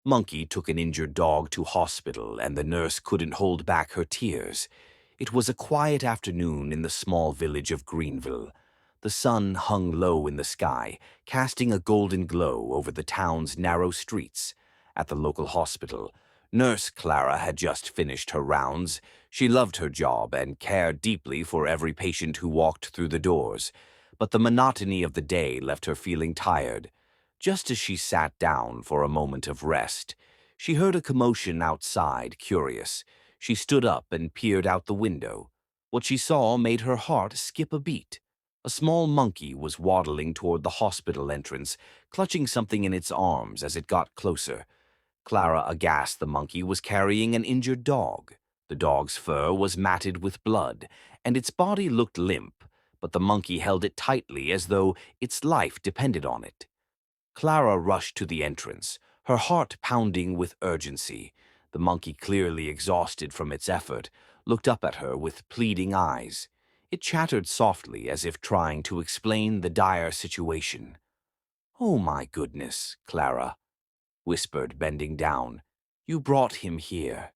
Monkey took an injured dog to hospital, and the nurse couldn't hold back her tears. It was a quiet afternoon in the small village of Greenville. The sun hung low in the sky, casting a golden glow over the town's narrow streets. At the local hospital, Nurse Clara had just finished her rounds. She loved her job and cared deeply for every patient who walked through the doors. But the monotony of the day left her feeling tired. Just as she sat down for a moment of rest, she heard a commotion outside, curious. She stood up and peered out the window. What she saw made her heart skip a beat. A small monkey was waddling toward the hospital entrance, clutching something in its arms as it got closer. Clara, aghast the monkey, was carrying an injured dog. The dog's fur was matted with blood, and its body looked limp, but the monkey held it tightly as though its life depended on it. Clara rushed to the entrance, her heart pounding with urgency. The monkey, clearly exhausted from its effort, looked up at her with pleading eyes. It chattered softly as if trying to explain the dire situation. "Oh, my goodness, Clara," whispered, bending down. "You brought him here."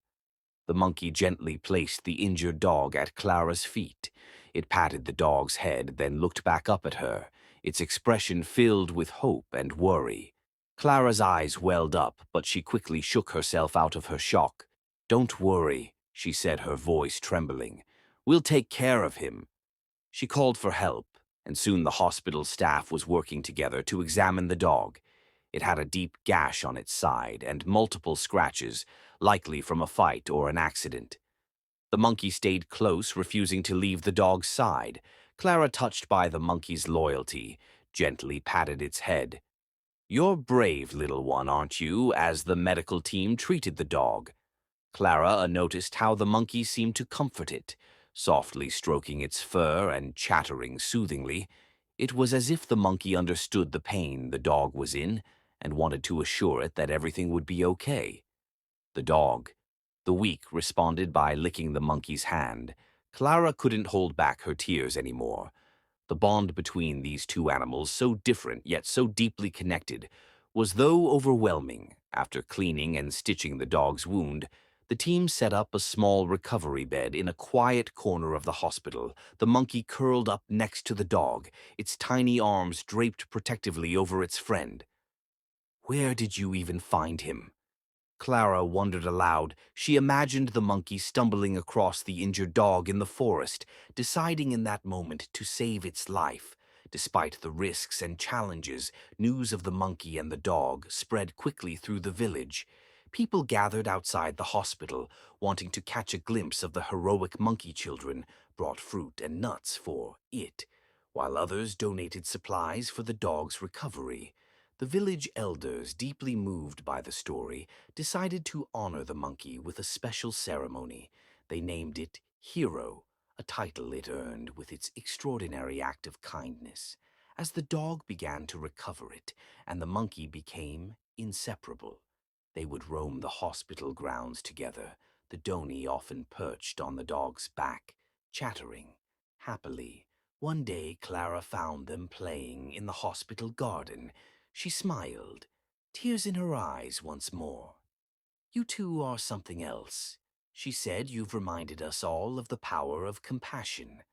The monkey gently placed the injured dog at Clara's feet. It patted the dog's head, then looked back up at her, its expression filled with hope and worry. Clara's eyes welled up, but she quickly shook herself out of her shock. "Don't worry," she said, her voice trembling. "We'll take care of him." She called for help, and soon the hospital staff was working together to examine the dog. It had a deep gash on its side and multiple scratches, likely from a fight or an accident. The monkey stayed close, refusing to leave the dog's side. Clara, touched by the monkey's loyalty, gently patted its head. "You're brave, little one, aren't you?" as the medical team treated the dog. Clara noticed how the monkey seemed to comfort it, softly stroking its fur and chattering soothingly. It was as if the monkey understood the pain the dog was in and wanted to assure it that everything would be okay. The dog, the weak, responded by licking the monkey's hand. Clara couldn't hold back her tears anymore. The bond between these two animals, so different yet so deeply connected, was though overwhelming. After cleaning and stitching the dog's wound, the team set up a small recovery bed in a quiet corner of the hospital. The monkey curled up next to the dog, its tiny arms draped protectively over its friend. "Where did you even find him?" Clara wondered aloud. She imagined the monkey stumbling across the injured dog in the forest, deciding in that moment to save its life. Despite the risks and challenges, news of the monkey and the dog spread quickly through the village. People gathered outside the hospital, wanting to catch a glimpse of the heroic monkey children, brought fruit and nuts for it, while others donated supplies for the dog's recovery. The village elders, deeply moved by the story, decided to honor the monkey with a special ceremony. They named it Hero, a title it earned with its extraordinary act of kindness. As the dog began to recover it, and the monkey became inseparable, they would roam the hospital grounds together, the Doni often perched on the dog's back, chattering happily. One day Clara found them playing in the hospital garden. She smiled, tears in her eyes once more. "You two are something else," she said. "You've reminded us all of the power of compassion."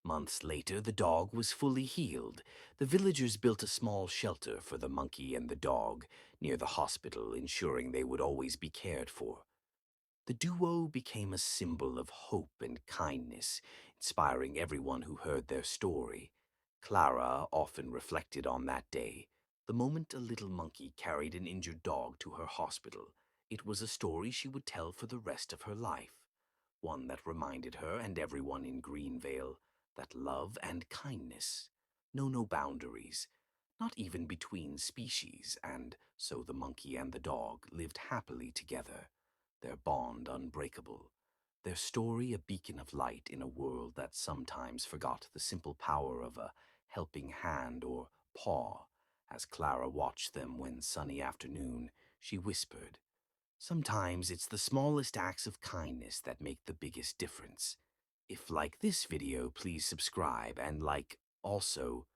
Months later, the dog was fully healed. The villagers built a small shelter for the monkey and the dog near the hospital, ensuring they would always be cared for. The duo became a symbol of hope and kindness, inspiring everyone who heard their story. Clara often reflected on that day, the moment a little monkey carried an injured dog to her hospital. It was a story she would tell for the rest of her life, one that reminded her and everyone in Greenvale that love and kindness know no boundaries, not even between species, and so the monkey and the dog lived happily together, their bond unbreakable, their story a beacon of light in a world that sometimes forgot the simple power of a helping hand or paw. As Clara watched them one sunny afternoon, she whispered, "Sometimes it's the smallest acts of kindness that make the biggest difference." If like this video, please subscribe and also